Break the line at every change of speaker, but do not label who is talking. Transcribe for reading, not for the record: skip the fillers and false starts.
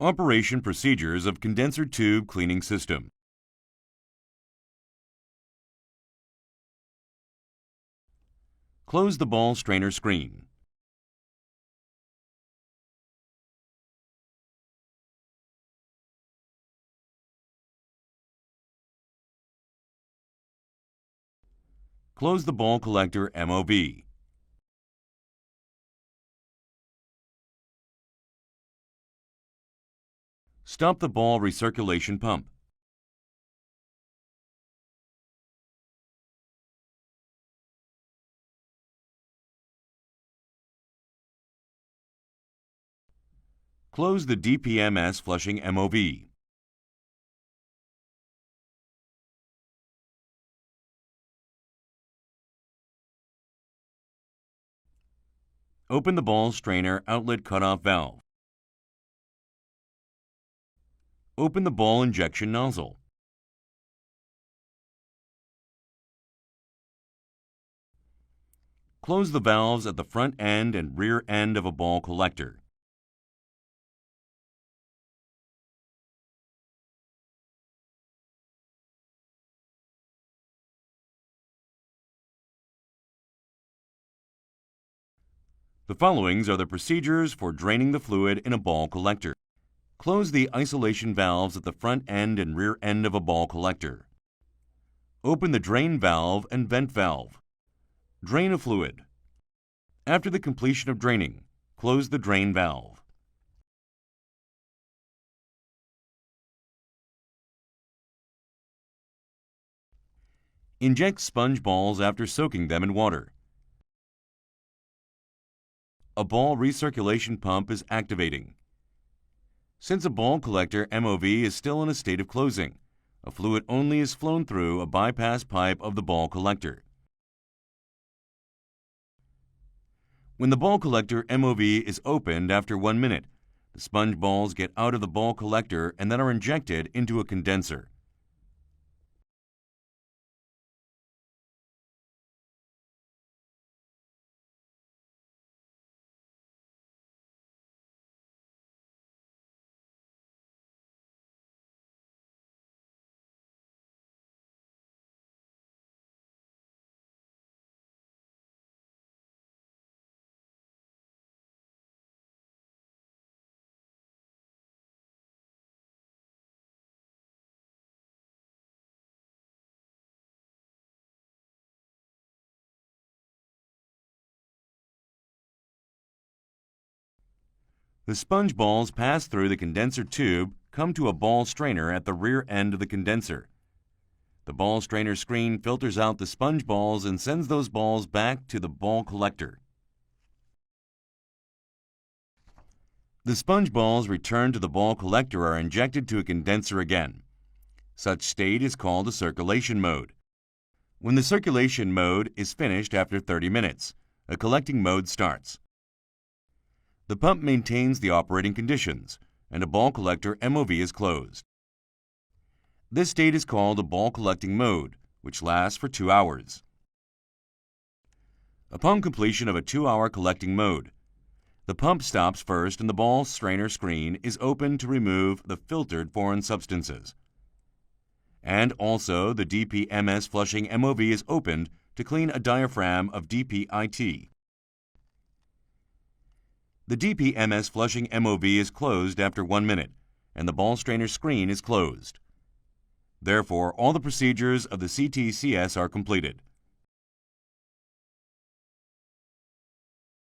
Operation procedures of condenser tube cleaning system. Close the ball strainer screen. Close the ball collector MOV. Stop the ball recirculation pump. Close the DPMS flushing MOV. Open the ball strainer outlet cutoff valve. Open the ball injection nozzle. Close the valves at the front end and rear end of a ball collector. The following are the procedures for draining the fluid in a ball collector. Close the isolation valves at the front end and rear end of a ball collector. Open the drain valve and vent valve. Drain a fluid. After the completion of draining, close the drain valve. Inject sponge balls after soaking them in water. A ball recirculation pump is activating. Since a ball collector MOV is still in a state of closing, a fluid only is flown through a bypass pipe of the ball collector. When the ball collector MOV is opened after 1 minute, the sponge balls get out of the ball collector and then are injected into a condenser. The sponge balls pass through the condenser tube, come to a ball strainer at the rear end of the condenser. The ball strainer screen filters out the sponge balls and sends those balls back to the ball collector. The sponge balls returned to the ball collector are injected to a condenser again. Such state is called a circulation mode. When the circulation mode is finished after 30 minutes, a collecting mode starts. The pump maintains the operating conditions, and a ball collector MOV is closed. This state is called a ball collecting mode, which lasts for 2 hours. Upon completion of a 2-hour collecting mode, the pump stops first and the ball strainer screen is opened to remove the filtered foreign substances. And also the DPMS flushing MOV is opened to clean a diaphragm of DPIT. The DPMS flushing MOV is closed after 1 minute, and the ball strainer screen is closed. Therefore, all the procedures of the CTCS are completed.